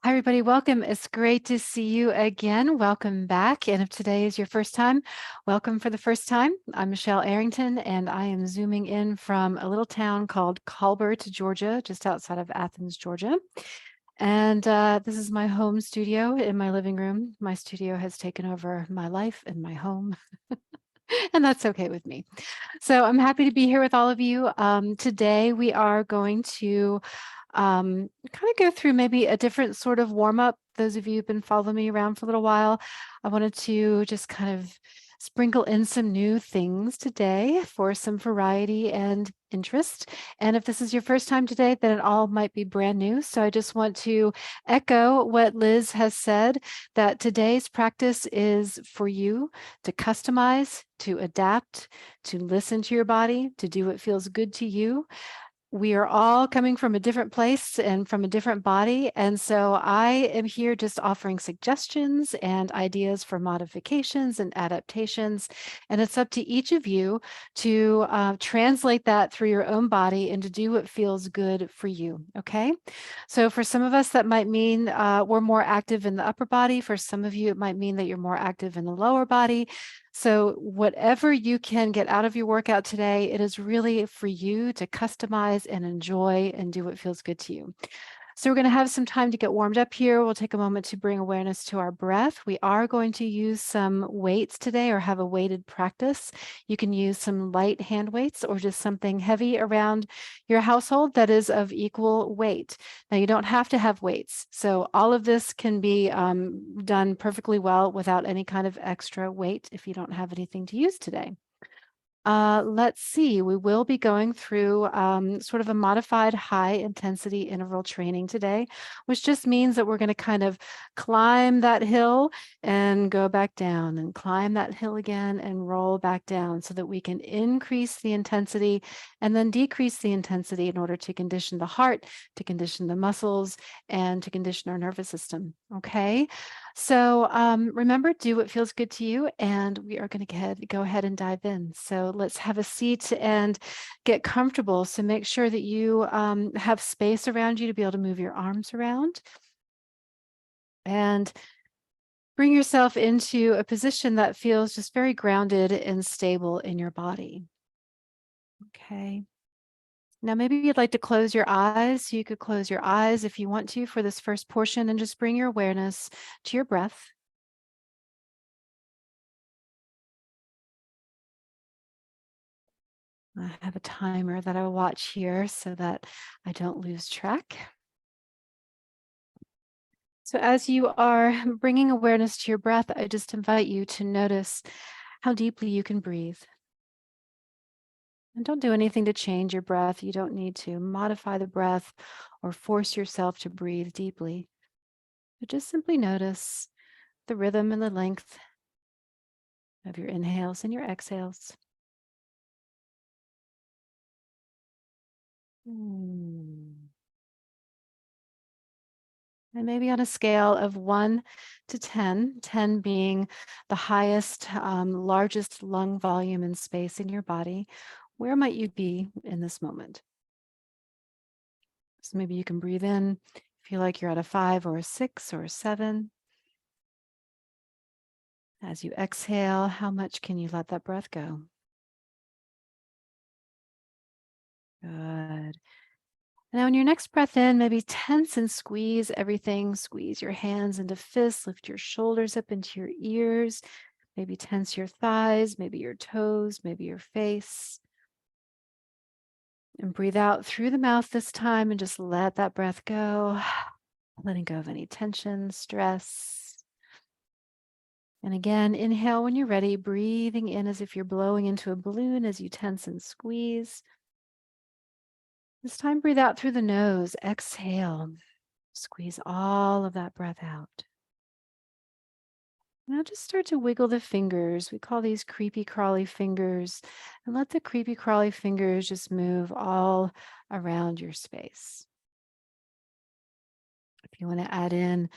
Hi, everybody. Welcome. It's great to see you again. Welcome back. And if today is your first time, welcome for the first time. I'm Michelle Arrington, and I am zooming in from a little town called Colbert, Georgia, just outside of Athens, Georgia. And this is my home studio in my living room. My studio has taken over my life and my home, and that's okay with me. So I'm happy to be here with all of you. Today, we are going to kind of go through maybe a different sort of warm up. Those of you who've been following me around for a little while, I wanted to just kind of sprinkle in some new things today for some variety and interest. And if this is your first time today, then it all might be brand new. So I just want to echo what Liz has said, that today's practice is for you to customize, to adapt, to listen to your body, to do what feels good to you. We are all coming from a different place and from a different body. And so I am here just offering suggestions and ideas for modifications and adaptations. And it's up to each of you to translate that through your own body and to do what feels good for you. Okay. So for some of us, that might mean we're more active in the upper body. For some of you, it might mean that you're more active in the lower body. So whatever you can get out of your workout today, it is really for you to customize and enjoy and do what feels good to you. So we're going to have some time to get warmed up here. We'll take a moment to bring awareness to our breath. We are going to use some weights today or have a weighted practice. You can use some light hand weights or just something heavy around your household that is of equal weight. Now, you don't have to have weights. So all of this can be done perfectly well without any kind of extra weight if you don't have anything to use today. Let's see, we will be going through sort of a modified high intensity interval training today, which just means that we're going to kind of climb that hill and go back down and climb that hill again and roll back down so that we can increase the intensity and then decrease the intensity in order to condition the heart, to condition the muscles, and to condition our nervous system. Okay. So remember, do what feels good to you, and we are going to go ahead and dive in. So let's have a seat and get comfortable. So make sure that you have space around you to be able to move your arms around. And bring yourself into a position that feels just very grounded and stable in your body. Okay. Now, maybe you'd like to close your eyes. You could close your eyes if you want to for this first portion and just bring your awareness to your breath. I have a timer that I watch here so that I don't lose track. So as you are bringing awareness to your breath, I just invite you to notice how deeply you can breathe. And don't do anything to change your breath. You don't need to modify the breath or force yourself to breathe deeply. But just simply notice the rhythm and the length of your inhales and your exhales. Hmm. And maybe on a scale of 1 to 10, 10 being the highest, largest lung volume and space in your body, where might you be in this moment? So maybe you can breathe in, feel like you're at a 5 or a 6 or a 7. As you exhale, how much can you let that breath go? Good. Now, in your next breath in, maybe tense and squeeze everything. Squeeze your hands into fists, lift your shoulders up into your ears. Maybe tense your thighs, maybe your toes, maybe your face. And breathe out through the mouth this time and just let that breath go, letting go of any tension, stress. And again, inhale when you're ready, breathing in as if you're blowing into a balloon as you tense and squeeze. This time, breathe out through the nose. Exhale. Squeeze all of that breath out. Now just start to wiggle the fingers. We call these creepy crawly fingers. And let the creepy crawly fingers just move all around your space. If you want to add in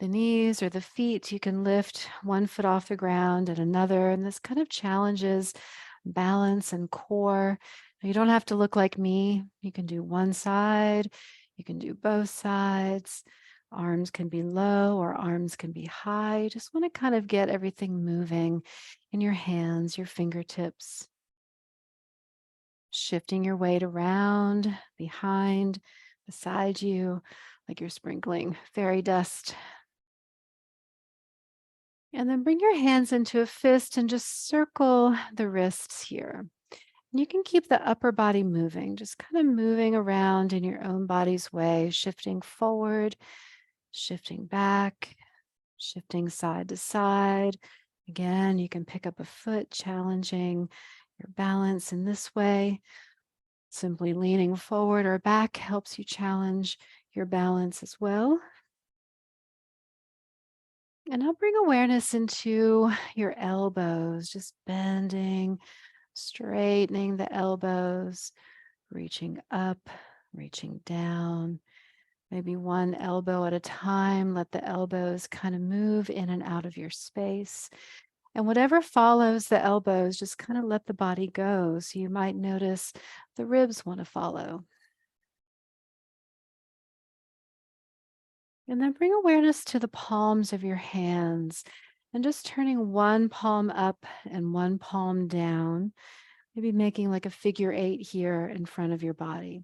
the knees or the feet, you can lift one foot off the ground and another. And this kind of challenges balance and core. Now, you don't have to look like me. You can do one side, you can do both sides, Arms can be low or arms can be high. You just want to kind of get everything moving in your hands, your fingertips, shifting your weight around, behind, beside you, like you're sprinkling fairy dust. And then bring your hands into a fist and just circle the wrists here. You can keep the upper body moving, just kind of moving around in your own body's way, shifting forward, shifting back, shifting side to side. Again, you can pick up a foot, challenging your balance in this way. Simply leaning forward or back helps you challenge your balance as well. And now bring awareness into your elbows, just bending, straightening the elbows, reaching up, reaching down. Maybe one elbow at a time. Let the elbows kind of move in and out of your space. And whatever follows the elbows, just kind of let the body go. So you might notice the ribs want to follow. And then bring awareness to the palms of your hands and just turning one palm up and one palm down, maybe making like a figure eight here in front of your body.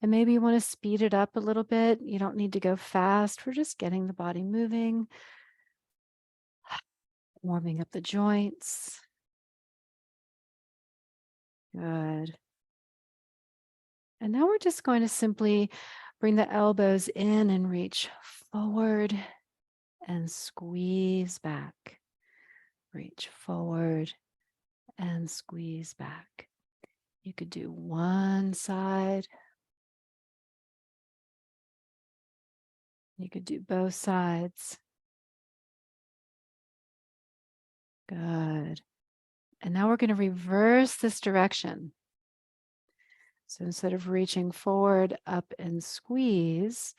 And maybe you want to speed it up a little bit. You don't need to go fast. We're just getting the body moving, warming up the joints. Good. And now we're just going to simply bring the elbows in and reach forward and squeeze back. Reach forward and squeeze back. You could do one side. You could do both sides. Good. And now we're going to reverse this direction. So instead of reaching forward, up and squeeze,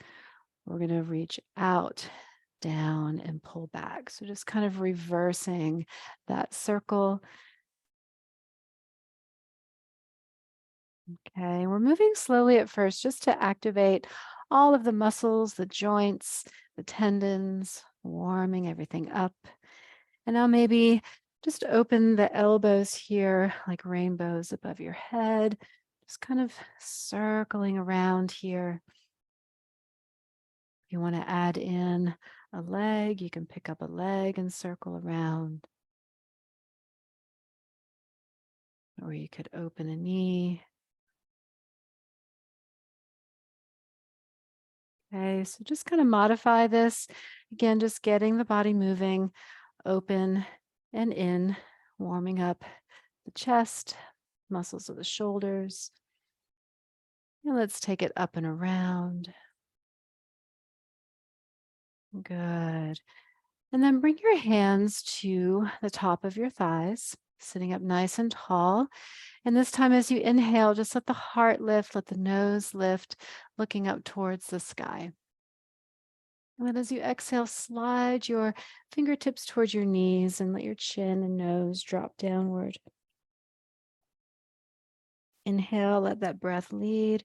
we're going to reach out, down and pull back. So just kind of reversing that circle. Okay, we're moving slowly at first just to activate all of the muscles, the joints, the tendons, warming everything up. And now maybe just open the elbows here like rainbows above your head, just kind of circling around here. If you want to add in a leg, you can pick up a leg and circle around. Or you could open a knee. Okay, so just kind of modify this. Again, just getting the body moving, open and in, warming up the chest, muscles of the shoulders. And let's take it up and around. Good. And then bring your hands to the top of your thighs, sitting up nice and tall. And this time, as you inhale, just let the heart lift, let the nose lift, looking up towards the sky. And then as you exhale, slide your fingertips towards your knees and let your chin and nose drop downward. Inhale, let that breath lead.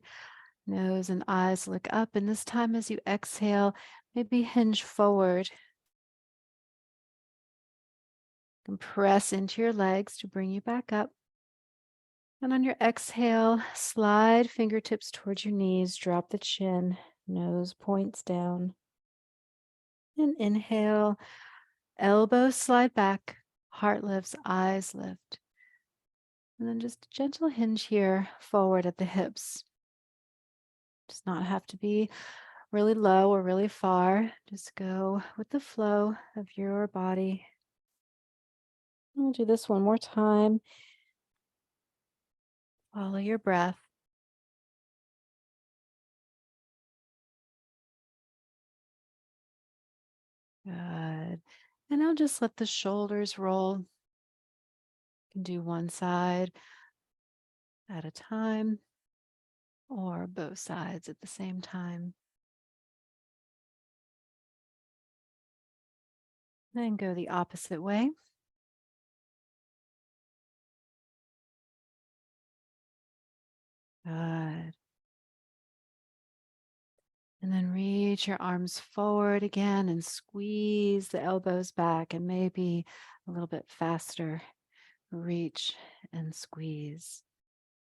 Nose and eyes look up. And this time, as you exhale, maybe hinge forward. And press into your legs to bring you back up. And on your exhale, slide fingertips towards your knees, drop the chin, nose points down. And inhale, elbows slide back, heart lifts, eyes lift. And then just a gentle hinge here forward at the hips. Does not have to be really low or really far. Just go with the flow of your body. We'll do this one more time. Follow your breath. Good. And now just let the shoulders roll. You can do one side at a time or both sides at the same time. Then go the opposite way. Good. And then reach your arms forward again and squeeze the elbows back, and maybe a little bit faster. Reach and squeeze,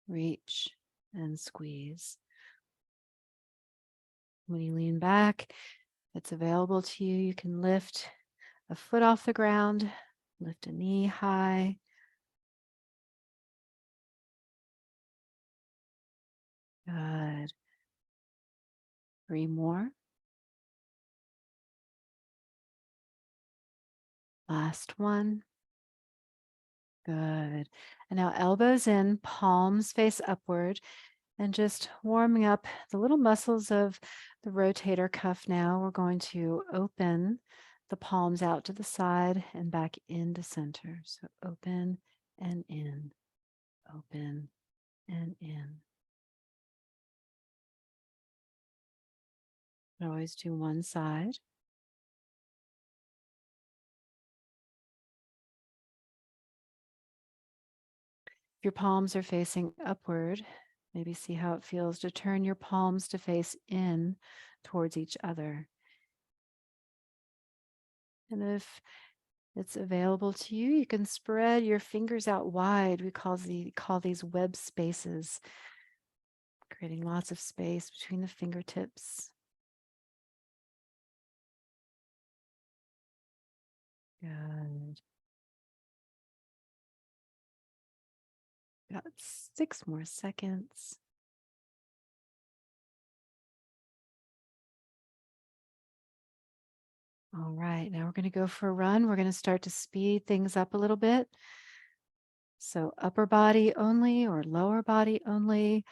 reach and squeeze. When you lean back, it's available to you. You can lift a foot off the ground, lift a knee high. Good. 3 more. Last one. Good. And now elbows in, palms face upward, and just warming up the little muscles of the rotator cuff now. We're going to open the palms out to the side and back into center. So open and in, open and in. Always do one side. If your palms are facing upward, maybe see how it feels to turn your palms to face in towards each other. And if it's available to you, you can spread your fingers out wide. We call these web spaces, creating lots of space between the fingertips. Good. Got 6 more seconds. All right, now we're going to go for a run. We're going to start to speed things up a little bit. So upper body only or lower body only.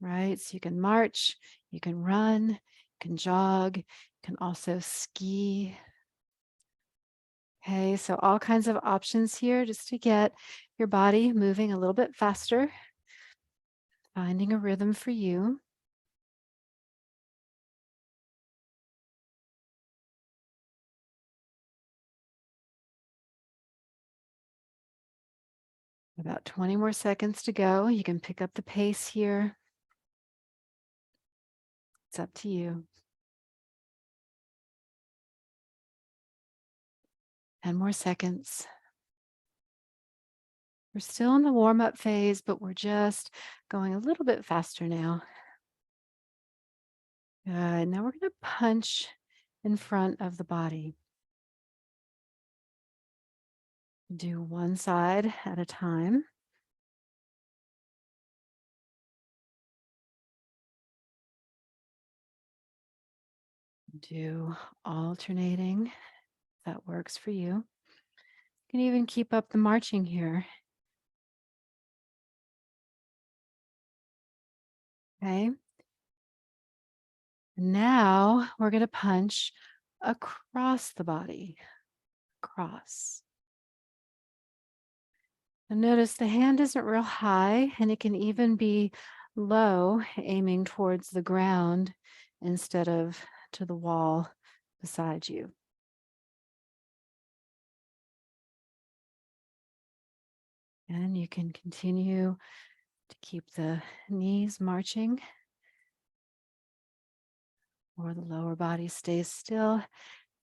Right? So you can march, you can run, you can jog, you can also ski. Okay, so all kinds of options here just to get your body moving a little bit faster, finding a rhythm for you. About 20 more seconds to go. You can pick up the pace here. It's up to you. 10 more seconds. We're still in the warm-up phase, but we're just going a little bit faster now. Good. Now we're going to punch in front of the body. Do one side at a time. Do alternating, if that works for you. You can even keep up the marching here. Okay. Now we're going to punch across the body, across. And notice the hand isn't real high, and it can even be low, aiming towards the ground instead of to the wall beside you. And you can continue to keep the knees marching, or the lower body stays still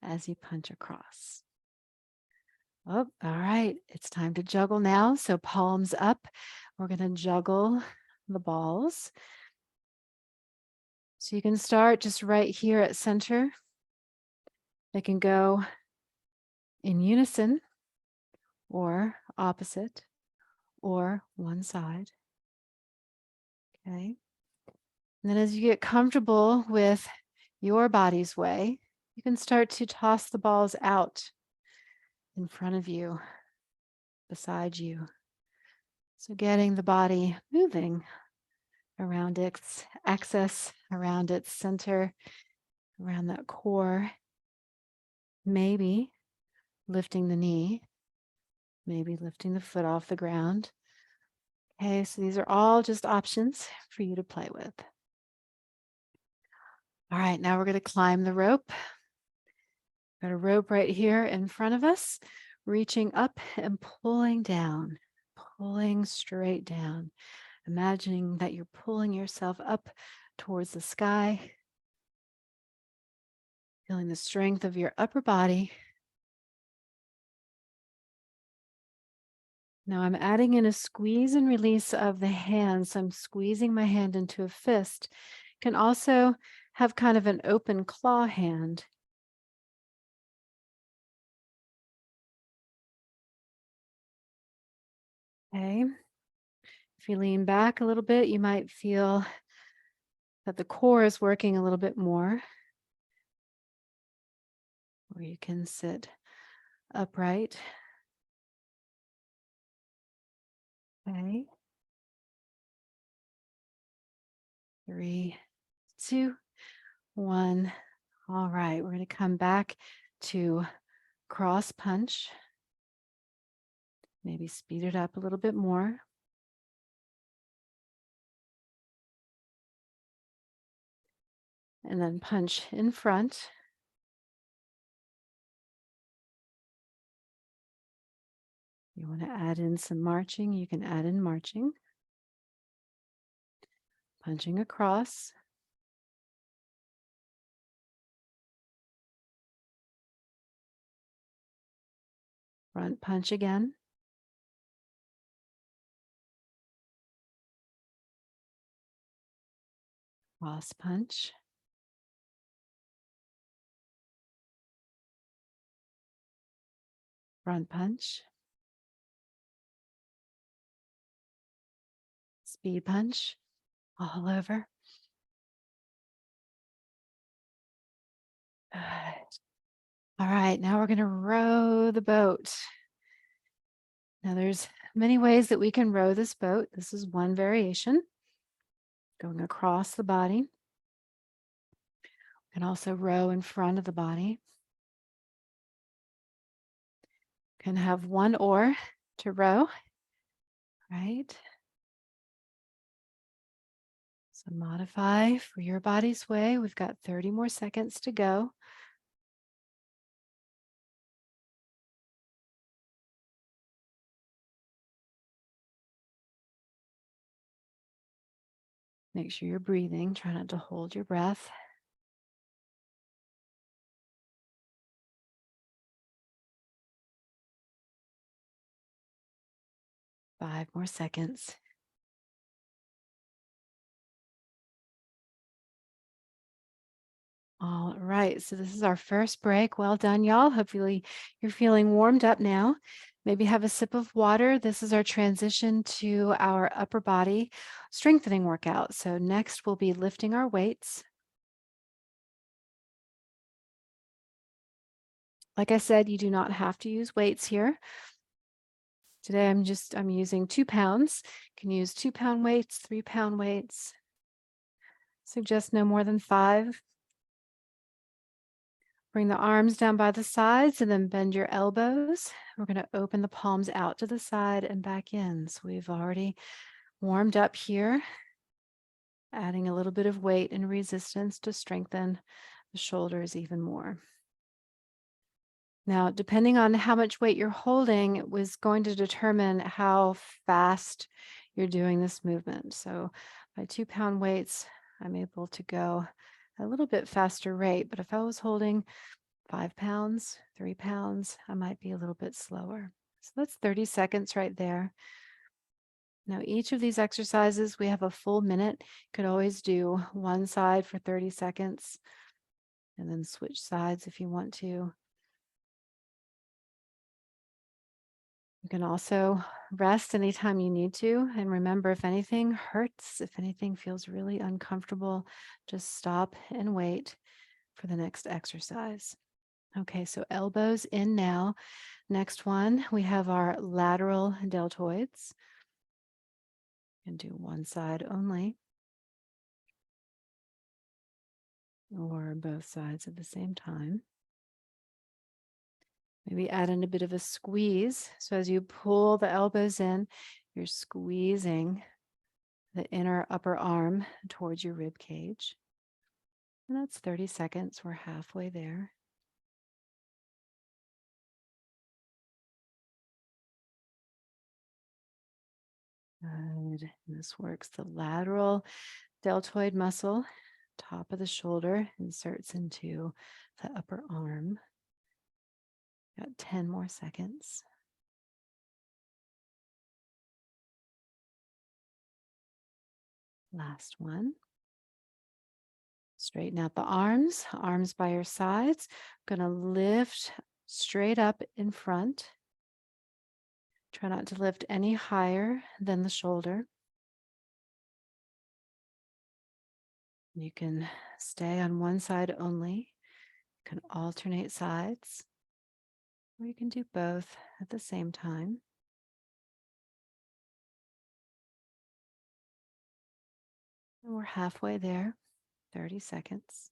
as you punch across. Oh, all right. It's time to juggle now. So palms up. We're going to juggle the balls. So you can start just right here at center. They can go in unison or opposite or one side. Okay. And then as you get comfortable with your body's way, you can start to toss the balls out in front of you, beside you. So getting the body moving around its axis, around its center, around that core. Maybe lifting the knee, maybe lifting the foot off the ground. Okay, so these are all just options for you to play with. All right, now we're going to climb the rope. Got a rope right here in front of us, reaching up and pulling down, pulling straight down. imagining that you're pulling yourself up towards the sky, feeling the strength of your upper body. Now I'm adding in a squeeze and release of the hands. So I'm squeezing my hand into a fist. Can also have kind of an open claw hand. Okay. If you lean back a little bit, you might feel that the core is working a little bit more. Or you can sit upright. Okay. 3, 2, 1. All right, we're going to come back to cross punch. Maybe speed it up a little bit more. And then punch in front. You want to add in some marching, you can add in marching. Punching across. Front punch again. Cross punch. Front punch. Speed punch. All over. Good. All right, now we're going to row the boat. Now there's many ways that we can row this boat. This is one variation. Going across the body. We can also row in front of the body. Can have one oar to row, right? So modify for your body's way. We've got 30 more seconds to go. Make sure you're breathing. Try not to hold your breath. Five more seconds. All right, so this is our first break. Well done, y'all. Hopefully you're feeling warmed up now. Maybe have a sip of water. This is our transition to our upper body strengthening workout. So next we'll be lifting our weights. Like I said, you do not have to use weights here. Today I'm using 2 pounds. You can use 2-pound weights, 3-pound weights. Suggest no more than 5. Bring the arms down by the sides and then bend your elbows. We're going to open the palms out to the side and back in. So we've already warmed up here, adding a little bit of weight and resistance to strengthen the shoulders even more. Now, depending on how much weight you're holding was going to determine how fast you're doing this movement. So by 2-pound weights, I'm able to go a little bit faster rate, but if I was holding 5 pounds, 3 pounds, I might be a little bit slower. So that's 30 seconds right there. Now, each of these exercises, we have a full minute. Could always do one side for 30 seconds and then switch sides if you want to. You can also rest anytime you need to. And remember, if anything hurts, if anything feels really uncomfortable, just stop and wait for the next exercise. Okay, so elbows in now. Next one, we have our lateral deltoids. You can do one side only or both sides at the same time. Maybe add in a bit of a squeeze. So as you pull the elbows in, you're squeezing the inner upper arm towards your rib cage. And that's 30 seconds. We're halfway there. Good. And this works the lateral deltoid muscle, top of the shoulder, inserts into the upper arm. Got 10 more seconds. Last one. Straighten out the arms, arms by your sides. Going to lift straight up in front. Try not to lift any higher than the shoulder. You can stay on one side only. You can alternate sides, or you can do both at the same time. And we're halfway there, 30 seconds.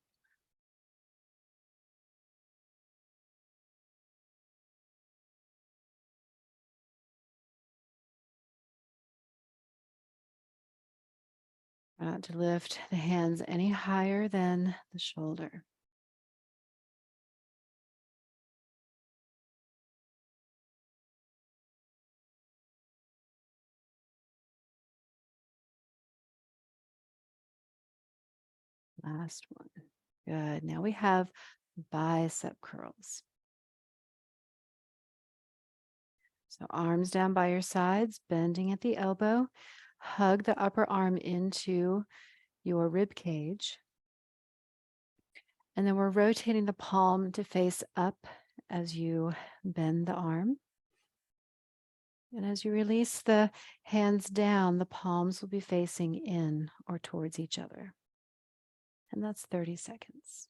Not to lift the hands any higher than the shoulder. Last one. Good. Now we have bicep curls. So arms down by your sides, bending at the elbow. Hug the upper arm into your rib cage. And then we're rotating the palm to face up as you bend the arm. And as you release the hands down, the palms will be facing in or towards each other. And that's 30 seconds.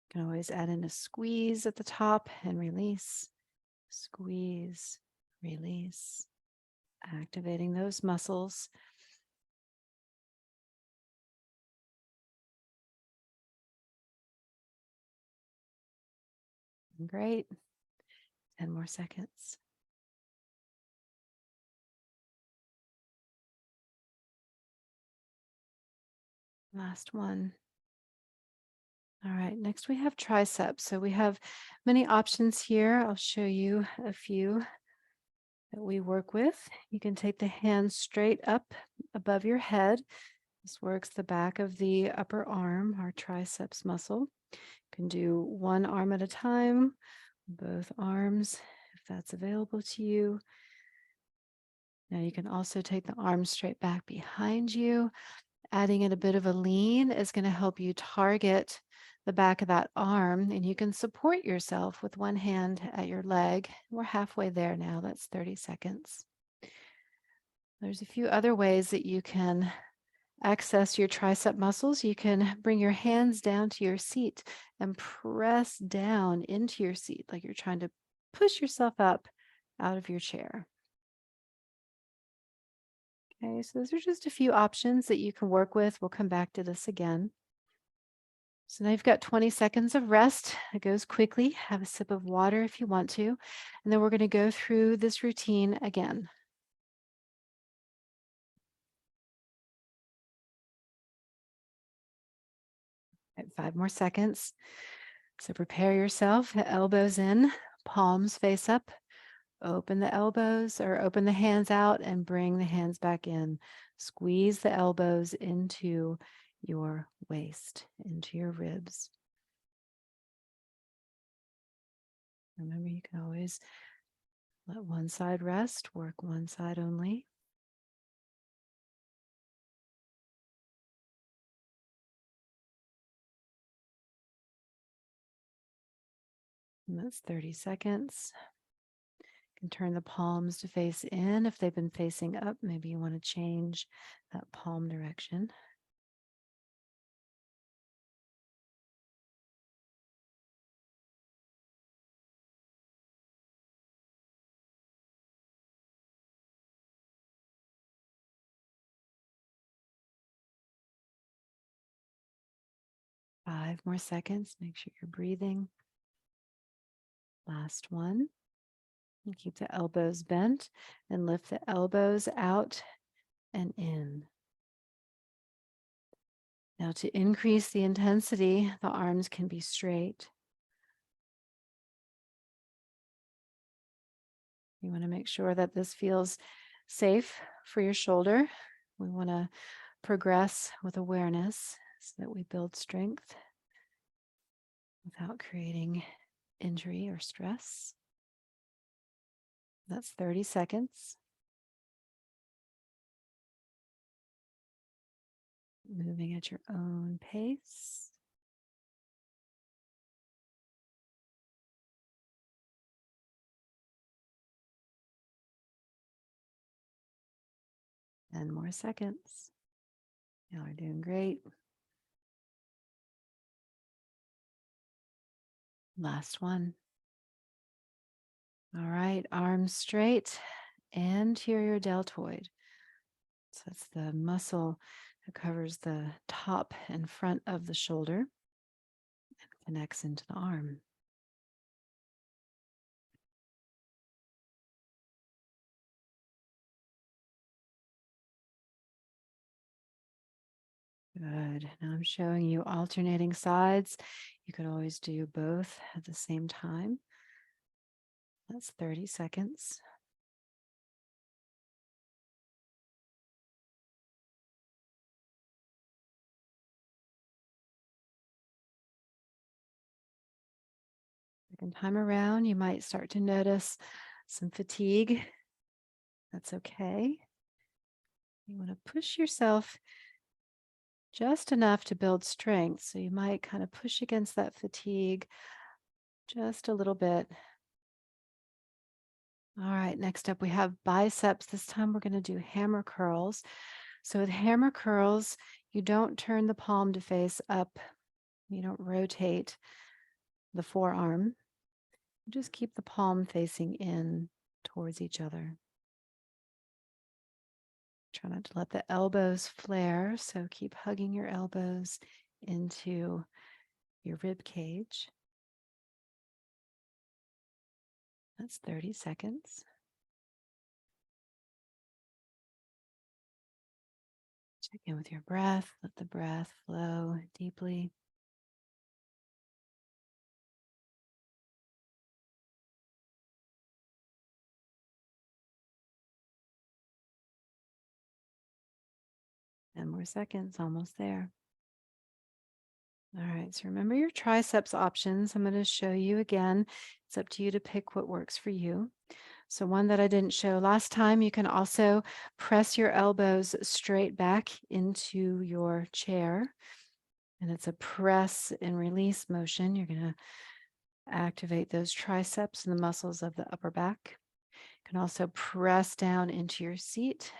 You can always add in a squeeze at the top and release. Squeeze, release, activating those muscles. Great. 10 more seconds. Last one. All right, next we have triceps. So we have many options here. I'll show you a few that we work with. You can take the hands straight up above your head. This works the back of the upper arm, our triceps muscle. You can do one arm at a time, both arms, if that's available to you. Now you can also take the arms straight back behind you. Adding in a bit of a lean is going to help you target the back of that arm, and you can support yourself with one hand at your leg. We're halfway there now. That's 30 seconds. There's a few other ways that you can access your tricep muscles. You can bring your hands down to your seat and press down into your seat like you're trying to push yourself up out of your chair. Okay, so those are just a few options that you can work with. We'll come back to this again. So now you've got 20 seconds of rest. It goes quickly. Have a sip of water if you want to. And then we're going to go through this routine again. At 5 more seconds. So prepare yourself, elbows in, palms face up. Open the elbows or open the hands out and bring the hands back in. Squeeze the elbows into your waist, into your ribs. Remember, you can always let one side rest, work one side only. And that's 30 seconds. You can turn the palms to face in. If they've been facing up, maybe you want to change that palm direction. Five more seconds. Make sure you're breathing. Last one. And keep the elbows bent and lift the elbows out and in. Now, to increase the intensity, the arms can be straight. You want to make sure that this feels safe for your shoulder. We want to progress with awareness so that we build strength without creating injury or stress. That's 30 seconds. Moving at your own pace. And more seconds. Y'all are doing great. Last one. All right, arms straight, anterior deltoid. So that's the muscle that covers the top and front of the shoulder and connects into the arm. Good. Now I'm showing you alternating sides. You could always do both at the same time. That's 30 seconds. Second time around, you might start to notice some fatigue. That's okay. You want to push yourself just enough to build strength. So you might kind of push against that fatigue just a little bit. All right, next up we have biceps. This time we're going to do hammer curls. So with hammer curls, you don't turn the palm to face up. You don't rotate the forearm. You just keep the palm facing in towards each other. Try not to let the elbows flare, so keep hugging your elbows into your rib cage. That's 30 seconds. Check in with your breath. Let the breath flow deeply. And more seconds, almost there. All right, so remember your triceps options. I'm going to show you again. It's up to you to pick what works for you. So one that I didn't show last time, you can also press your elbows straight back into your chair. And it's a press and release motion. You're going to activate those triceps and the muscles of the upper back. You can also press down into your seat,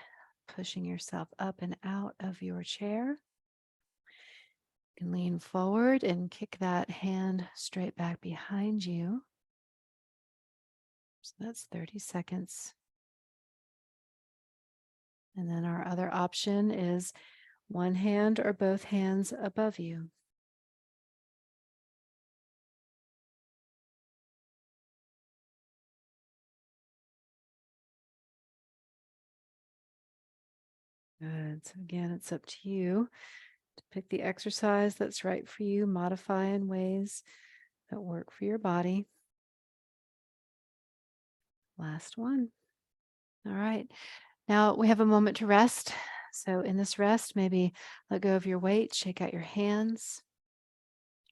pushing yourself up and out of your chair. You can lean forward and kick that hand straight back behind you. So that's 30 seconds. And then our other option is one hand or both hands above you. Good. So again, it's up to you to pick the exercise that's right for you, modify in ways that work for your body. Last one. All right. Now we have a moment to rest. So in this rest, maybe let go of your weight, shake out your hands,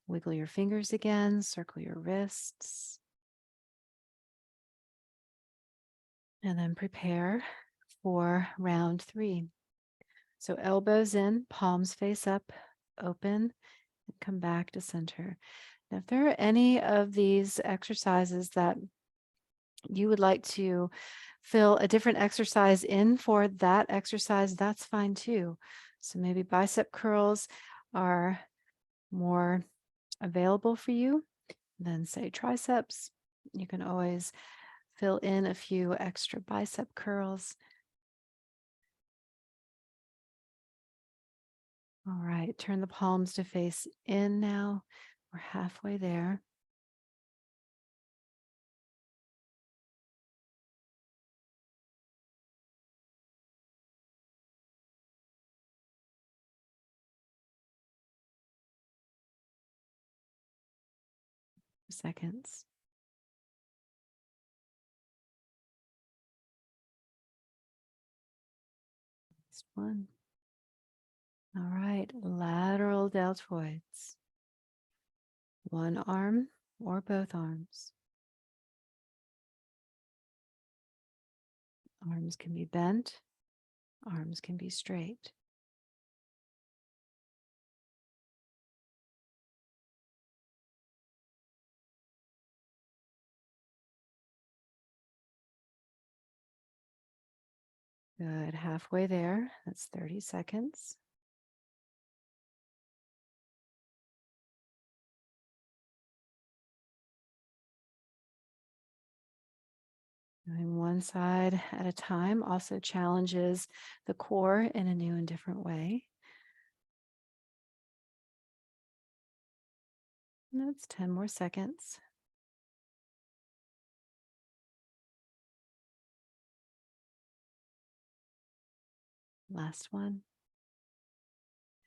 wiggle your fingers again, circle your wrists, and then prepare for round 3. So elbows in, palms face up, open, and come back to center. Now, if there are any of these exercises that you would like to fill a different exercise in for that exercise, that's fine too. So maybe bicep curls are more available for you than say triceps. You can always fill in a few extra bicep curls. All right, turn the palms to face in now. We're halfway there. Seconds. one. All right, lateral deltoids. One arm or both arms. Arms can be bent, arms can be straight. Good, halfway there. That's 30 seconds. Doing one side at a time also challenges the core in a new and different way. And that's 10 more seconds. Last one.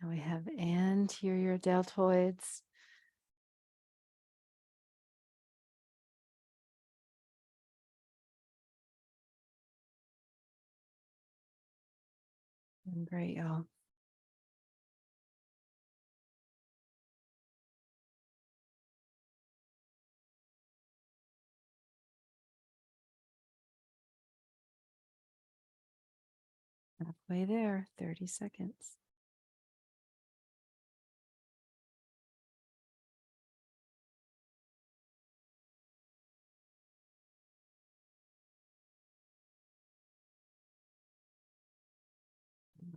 Now we have anterior deltoids. And great, y'all. Halfway there, 30 seconds.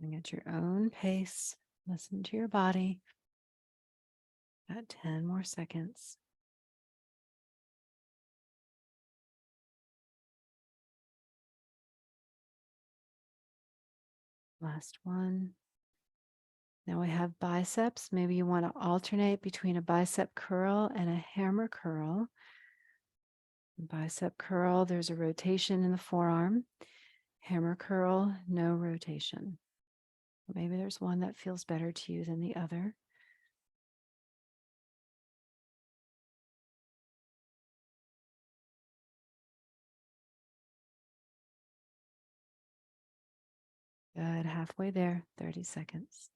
Moving at your own pace. Listen to your body. Got 10 more seconds. Last one. Now we have biceps. Maybe you want to alternate between a bicep curl and a hammer curl. Bicep curl, there's a rotation in the forearm. Hammer curl, no rotation. Maybe there's one that feels better to you than the other. Good, halfway there, 30 seconds.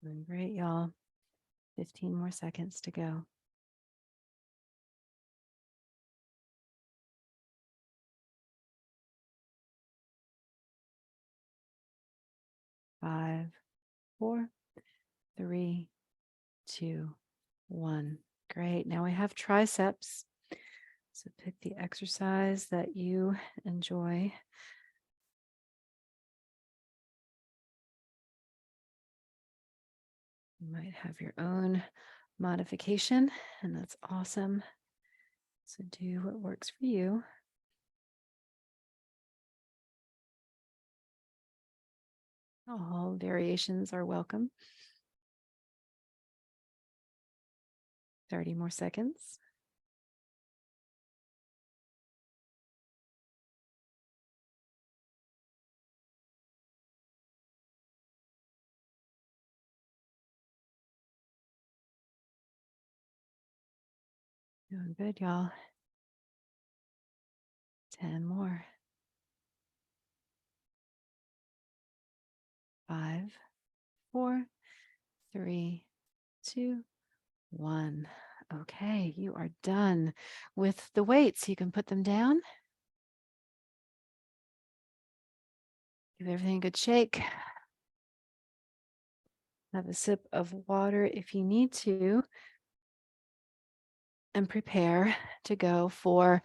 Doing great, y'all. 15 more seconds to go. 5, 4, 3, 2, 1. Great. Now we have triceps. So pick the exercise that you enjoy. You might have your own modification, and that's awesome. So do what works for you. All variations are welcome. 30 more seconds. Doing good, y'all. 10 more. 5, 4, 3, 2, 1. Okay, you are done with the weights. You can put them down. Give everything a good shake. Have a sip of water if you need to. And prepare to go for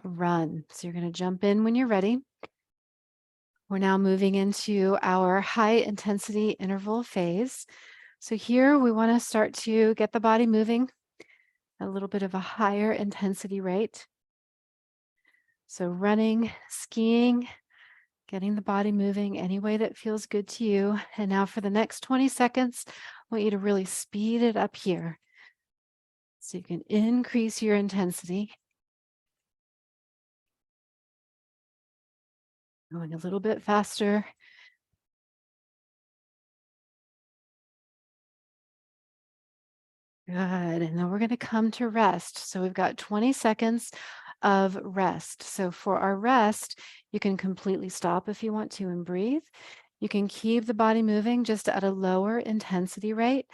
a run. So you're going to jump in when you're ready. We're now moving into our high intensity interval phase. So here we want to start to get the body moving a little bit of a higher intensity rate. So running, skiing, getting the body moving any way that feels good to you. And now for the next 20 seconds, I want you to really speed it up here. So you can increase your intensity. Going a little bit faster. Good. And then we're going to come to rest. So we've got 20 seconds of rest. So for our rest, you can completely stop if you want to and breathe. You can keep the body moving just at a lower intensity rate.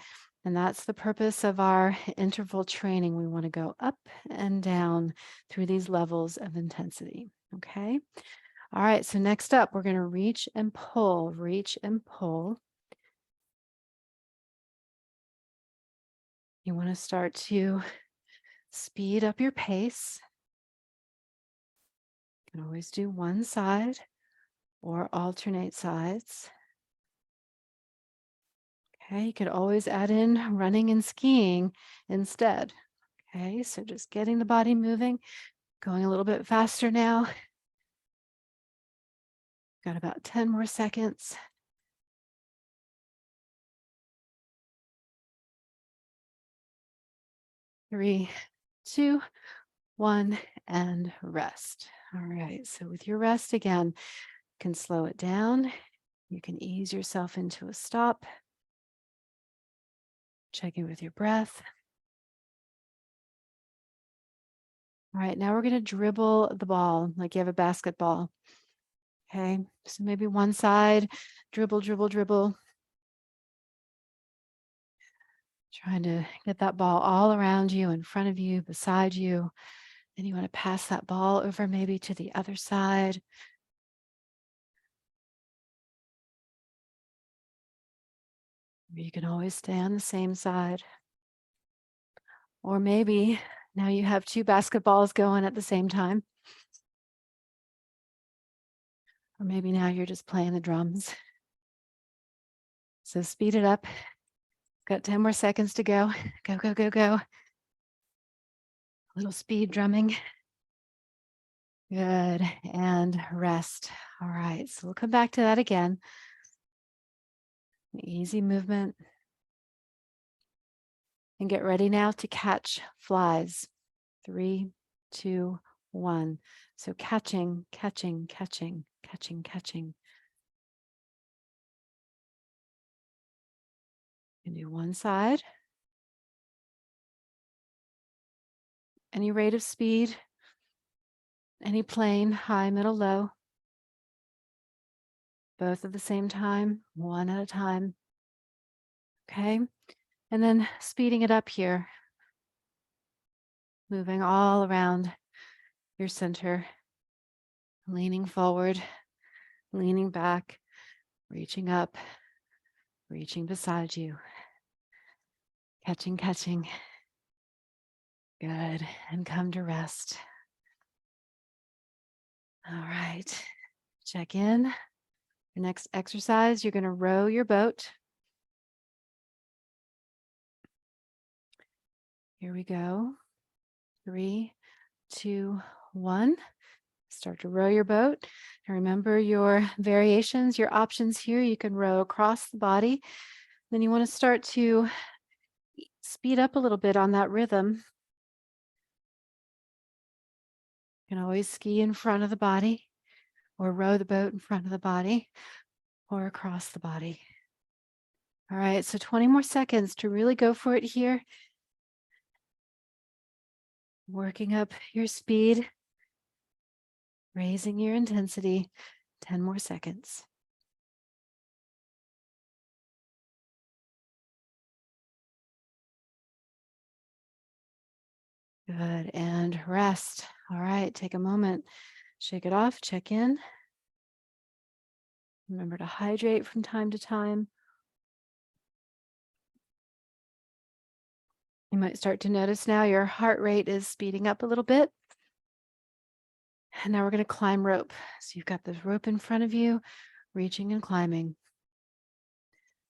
And that's the purpose of our interval training. We want to go up and down through these levels of intensity. Okay. All right. So next up, we're going to reach and pull, reach and pull. You want to start to speed up your pace. You can always do one side or alternate sides. Okay, you could always add in running and skiing instead. Okay, so just getting the body moving, going a little bit faster now. Got about 10 more seconds. 3, 2, 1, and rest. All right, so with your rest again, you can slow it down. You can ease yourself into a stop. Check in with your breath. All right, now we're going to dribble the ball like you have a basketball. Okay, so maybe one side, dribble, dribble, dribble. Trying to get that ball all around you, in front of you, beside you. Then you want to pass that ball over maybe to the other side. You can always stay on the same side. Or maybe now you have 2 basketballs going at the same time. Or maybe now you're just playing the drums. So speed it up. Got 10 more seconds to go. Go, go, go, go. A little speed drumming. Good. And rest. All right. So we'll come back to that again. Easy movement. And get ready now to catch flies. 3, 2, 1. So catching, catching, catching, catching, catching. You can do one side. Any rate of speed, any plane, high, middle, low. Both at the same time, one at a time. Okay. And then speeding it up here. Moving all around your center. Leaning forward, leaning back, reaching up, reaching beside you. Catching, catching. Good. And come to rest. All right. Check in. Your next exercise, you're going to row your boat. Here we go. 3, 2, 1. Start to row your boat. And remember your variations, your options here. You can row across the body. Then you want to start to speed up a little bit on that rhythm. You can always ski in front of the body or row the boat in front of the body or across the body. All right, so 20 more seconds to really go for it here. Working up your speed, raising your intensity. 10 more seconds. Good, and rest. All right, take a moment, shake it off, check in. Remember to hydrate from time to time. You might start to notice now your heart rate is speeding up a little bit. And now we're going to climb rope. So you've got this rope in front of you, reaching and climbing.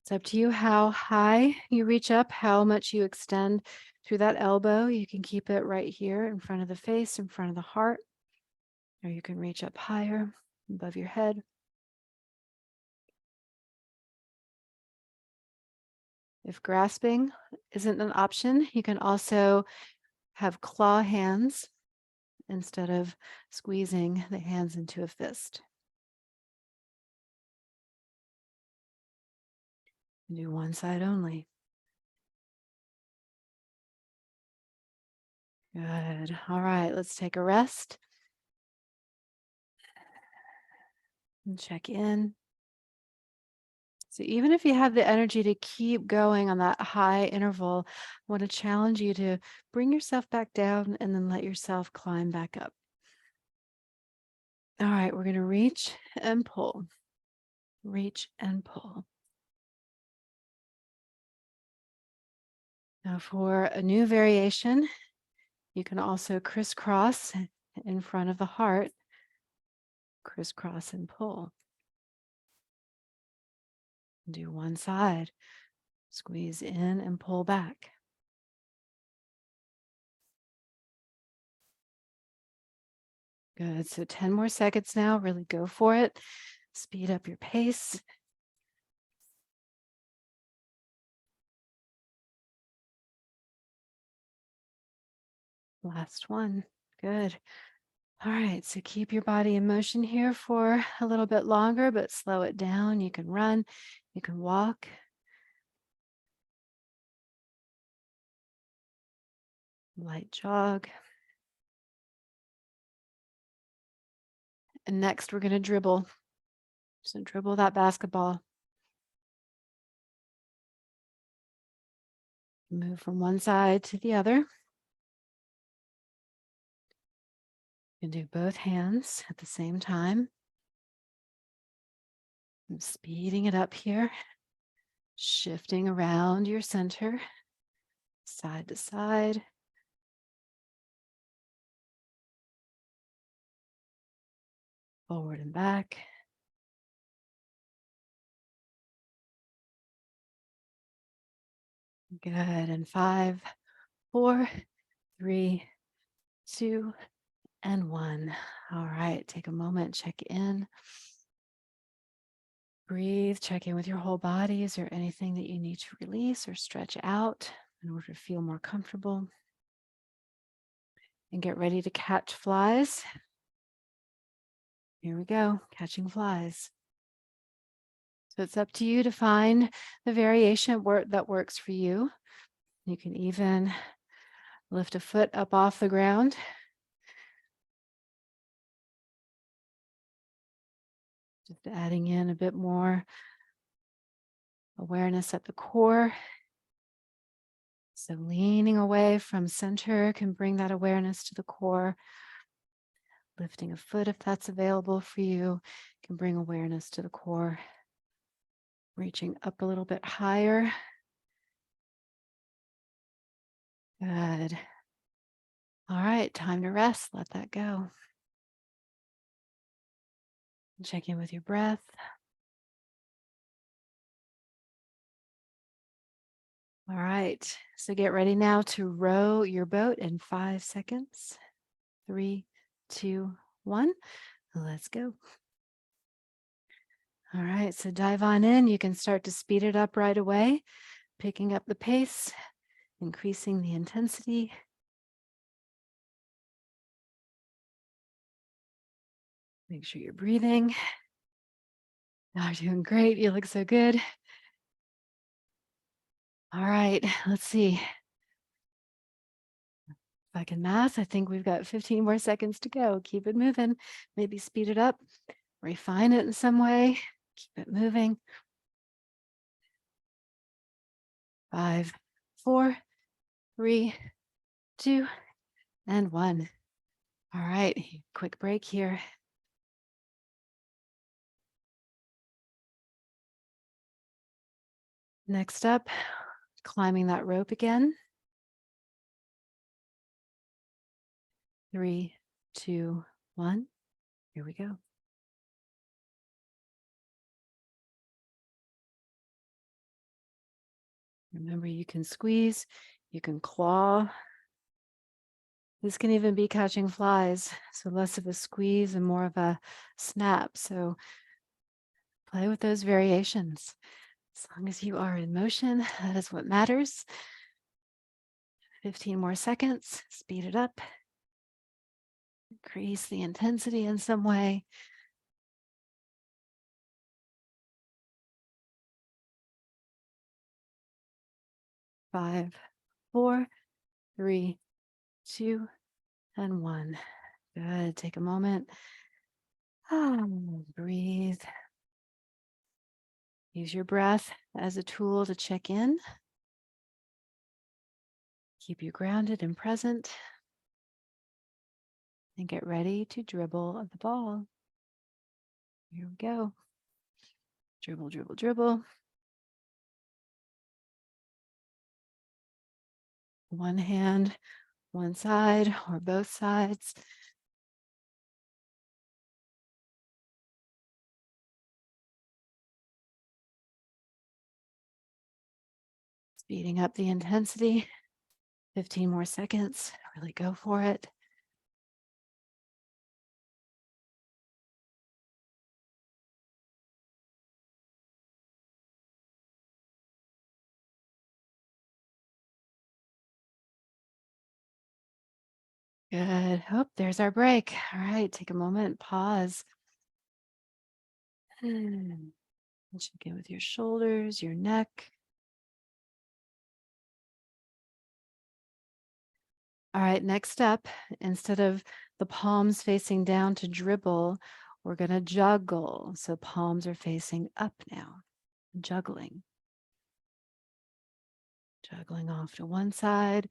It's up to you how high you reach up, how much you extend through that elbow. You can keep it right here in front of the face, in front of the heart, or you can reach up higher above your head. If grasping isn't an option, you can also have claw hands instead of squeezing the hands into a fist. Do one side only. Good. All right, let's take a rest and check in. So even if you have the energy to keep going on that high interval, I want to challenge you to bring yourself back down and then let yourself climb back up. All right, we're going to reach and pull, reach and pull. Now for a new variation, you can also crisscross in front of the heart, crisscross and pull. Do one side, squeeze in and pull back. Good. So 10 more seconds now. Really go for it. Speed up your pace. Last one. Good. All right. So keep your body in motion here for a little bit longer, but slow it down. You can run, you can walk. Light jog. And next, we're going to dribble. So dribble that basketball. Move from one side to the other. You can do both hands at the same time. I'm speeding it up here. Shifting around your center, side to side. Forward and back. Good. And 5, 4, 3, 2, and 1. All right. Take a moment, check in. Breathe, check in with your whole body. Is there anything that you need to release or stretch out in order to feel more comfortable? And get ready to catch flies. Here we go, catching flies. So it's up to you to find the variation that works for you. You can even lift a foot up off the ground. Just adding in a bit more awareness at the core. So leaning away from center can bring that awareness to the core. Lifting a foot if that's available for you can bring awareness to the core. Reaching up a little bit higher. Good. All right, time to rest. Let that go. Check in with your breath. All right, so get ready now to row your boat in 5 seconds. 3, 2, 1. Let's go. All right, so dive on in. You can start to speed it up right away, picking up the pace, increasing the intensity. Make sure you're breathing. Oh, you're doing great. You look so good. All right, let's see. If I can math, I think we've got 15 more seconds to go. Keep it moving. Maybe speed it up, refine it in some way. Keep it moving. 5, 4, 3, 2, and 1. All right, quick break here. Next up, climbing that rope again. 3, 2, 1. Here we go. Remember, you can squeeze, you can claw. This can even be catching flies, so less of a squeeze and more of a snap. So play with those variations. As long as you are in motion, that is what matters. 15 more seconds, speed it up. Increase the intensity in some way. 5, 4, 3, 2, and 1. Good. Take a moment. Breathe. Use your breath as a tool to check in. Keep you grounded and present. And get ready to dribble the ball. Here we go. Dribble, dribble, dribble. One hand, one side, or both sides. Speeding up the intensity. 15 more seconds. Really go for it. Good. Oh, there's our break. All right, take a moment, pause. And check in with your shoulders, your neck. All right, next up, instead of the palms facing down to dribble, we're going to juggle. So palms are facing up now, juggling. Juggling off to one side,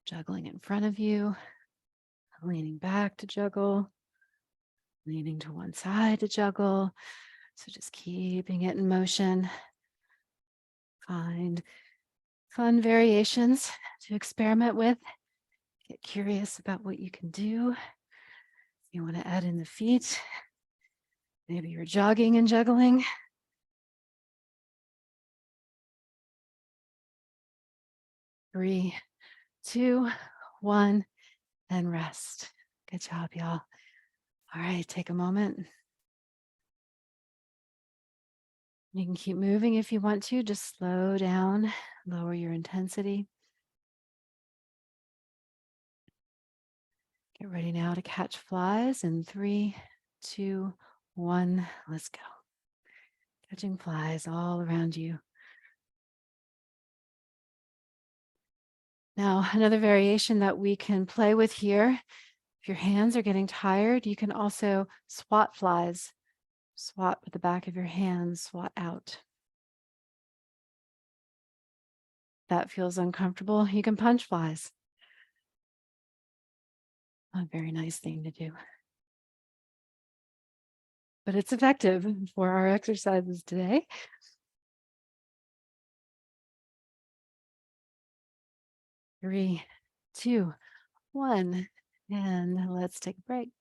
juggling in front of you, leaning back to juggle, leaning to one side to juggle. So just keeping it in motion. Find fun variations to experiment with. Get curious about what you can do. You want to add in the feet. Maybe you're jogging and juggling. 3, 2, 1, and rest. Good job, y'all. All right, take a moment. You can keep moving if you want to. Just slow down, lower your intensity. Get ready now to catch flies in 3, 2, 1. Let's go. Catching flies all around you. Now, another variation that we can play with here, if your hands are getting tired, you can also swat flies. Swat with the back of your hands, swat out. That feels uncomfortable, you can punch flies. A very nice thing to do. But it's effective for our exercises today. Three, 2, 1, and let's take a break.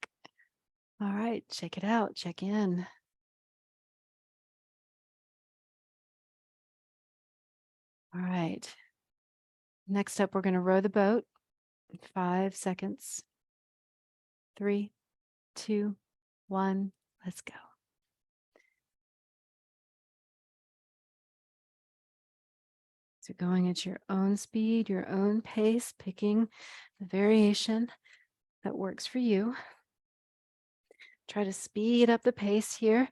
All right, check it out, check in. All right. Next up, we're going to row the boat. 5 seconds. 3, 2, 1, let's go. So going at your own speed, your own pace, picking the variation that works for you. Try to speed up the pace here,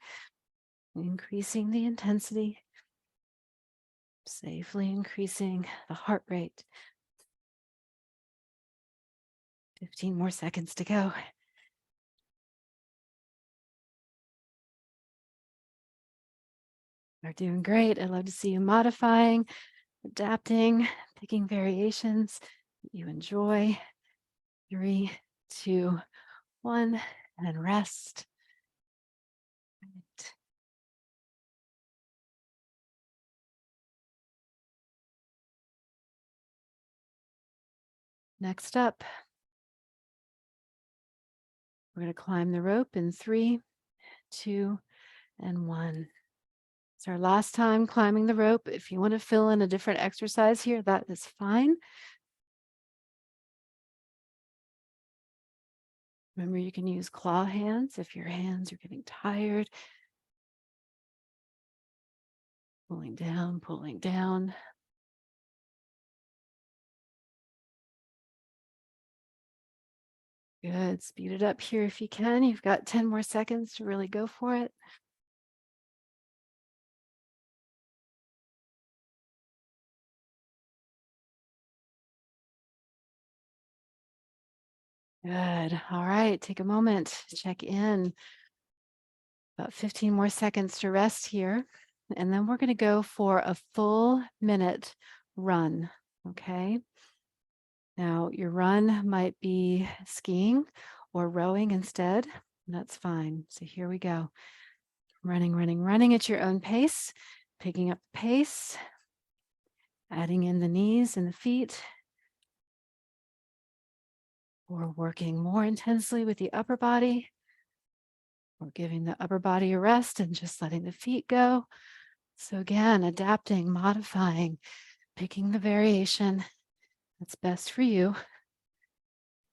increasing the intensity, safely increasing the heart rate. 15 more seconds to go. You're doing great. I'd love to see you modifying, adapting, picking variations that you enjoy. 3, 2, 1, and rest. Right. Next up, we're going to climb the rope in 3, 2, and 1. It's our last time climbing the rope. If you want to fill in a different exercise here, that is fine. Remember, you can use claw hands if your hands are getting tired. Pulling down, pulling down. Good. Speed it up here if you can. You've got 10 more seconds to really go for it. Good. All right. Take a moment to check in. About 15 more seconds to rest here. And then we're going to go for a full minute run. Okay. Now, your run might be skiing or rowing instead. And that's fine. So here we go. Running, running, running at your own pace, picking up the pace, adding in the knees and the feet, or working more intensely with the upper body, or giving the upper body a rest and just letting the feet go. So again, adapting, modifying, picking the variation that's best for you.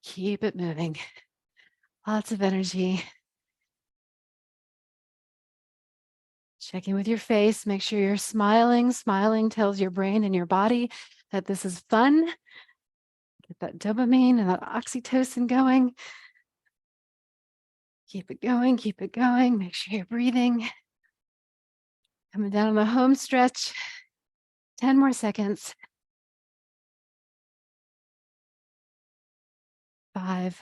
Keep it moving. Lots of energy. Checking with your face, make sure you're smiling. Smiling tells your brain and your body that this is fun. Get that dopamine and that oxytocin going. Keep it going, keep it going. Make sure you're breathing. Coming down on the home stretch. 10 more seconds. 5,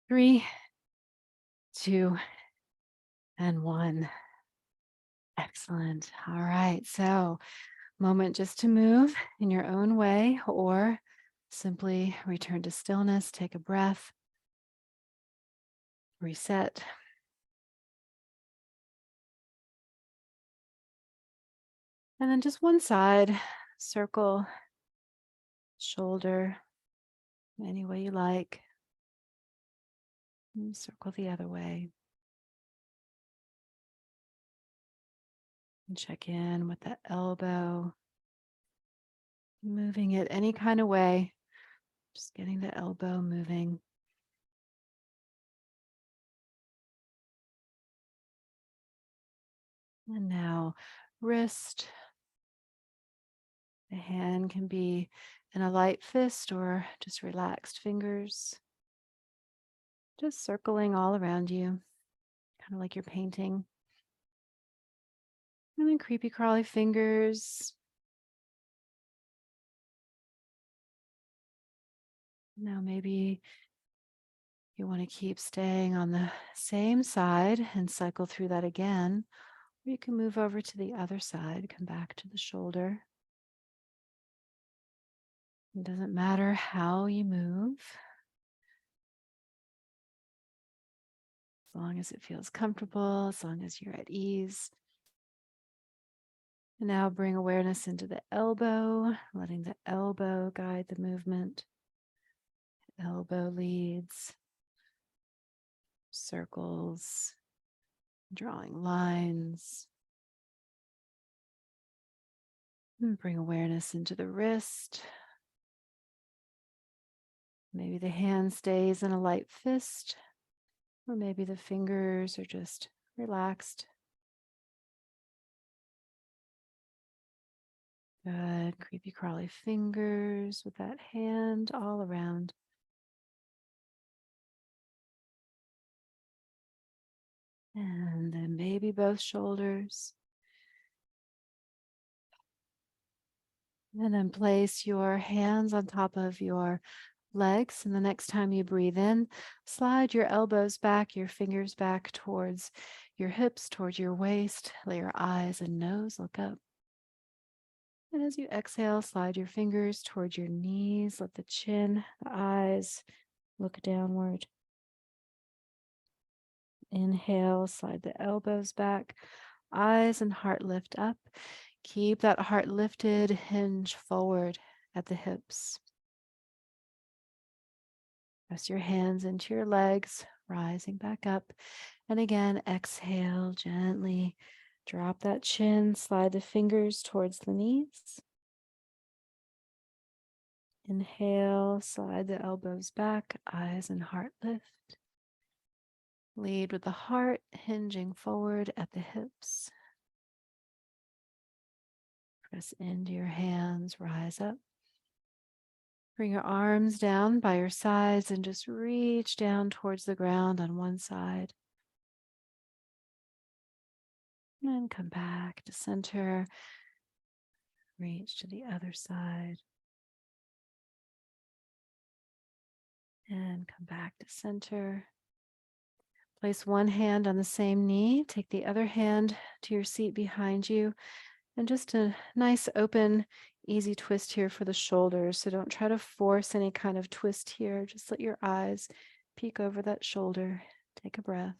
3, 2, and 1. Excellent. All right. So, moment just to move in your own way, or simply return to stillness, take a breath, reset. And then just one side, circle, shoulder, any way you like. And circle the other way. And check in with the elbow, moving it any kind of way, just getting the elbow moving. And now wrist. The hand can be in a light fist or just relaxed fingers. Just circling all around you, kind of like you're painting. And then creepy crawly fingers. Now maybe you want to keep staying on the same side and cycle through that again. Or you can move over to the other side, come back to the shoulder. It doesn't matter how you move, as long as it feels comfortable, as long as you're at ease. And now bring awareness into the elbow, letting the elbow guide the movement. Elbow leads, circles, drawing lines. And bring awareness into the wrist. Maybe the hand stays in a light fist, or maybe the fingers are just relaxed. Good. Creepy crawly fingers with that hand all around. And then maybe both shoulders. And then place your hands on top of your legs. And the next time you breathe in, slide your elbows back, your fingers back towards your hips, towards your waist. Let your eyes and nose look up. And as you exhale, slide your fingers towards your knees. Let the chin, the eyes look downward. Inhale, slide the elbows back, eyes and heart lift up. Keep that heart lifted, hinge forward at the hips. Press your hands into your legs, rising back up. And again, exhale gently. Drop that chin, slide the fingers towards the knees. Inhale, slide the elbows back, eyes and heart lift. Lead with the heart, hinging forward at the hips. Press into your hands, rise up. Bring your arms down by your sides and just reach down towards the ground on one side. And come back to center. Reach to the other side. And come back to center. Place one hand on the same knee. Take the other hand to your seat behind you. And just a nice open, easy twist here for the shoulders. So don't try to force any kind of twist here. Just let your eyes peek over that shoulder. Take a breath.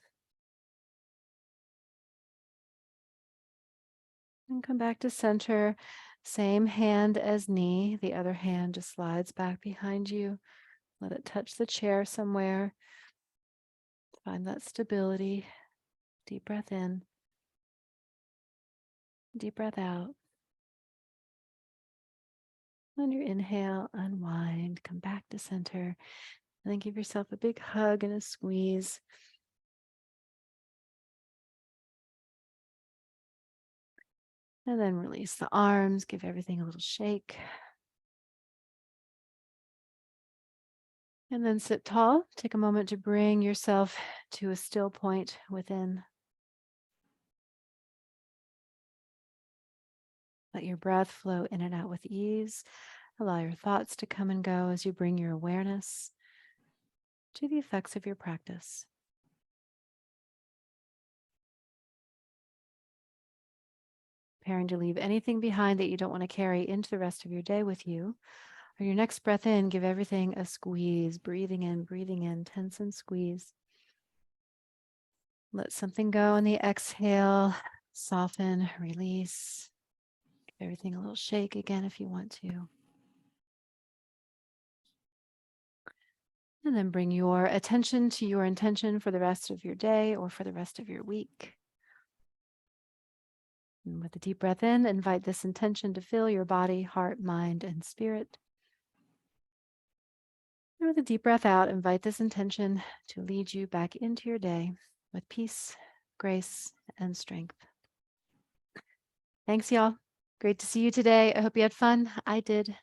And come back to center. Same hand as knee. The other hand just slides back behind you. Let it touch the chair somewhere. Find that stability. Deep breath in. Deep breath out. On your inhale, unwind, come back to center, and then give yourself a big hug and a squeeze. And then release the arms, give everything a little shake. And then sit tall. Take a moment to bring yourself to a still point within. Let your breath flow in and out with ease. Allow your thoughts to come and go as you bring your awareness to the effects of your practice. Preparing to leave anything behind that you don't want to carry into the rest of your day with you. On your next breath in, give everything a squeeze. Breathing in, tense and squeeze. Let something go on the exhale. Soften, release. Give everything a little shake again if you want to. And then bring your attention to your intention for the rest of your day or for the rest of your week. And with a deep breath in, invite this intention to fill your body, heart, mind, and spirit. And with a deep breath out, invite this intention to lead you back into your day with peace, grace, and strength. Thanks, y'all. Great to see you today. I hope you had fun. I did.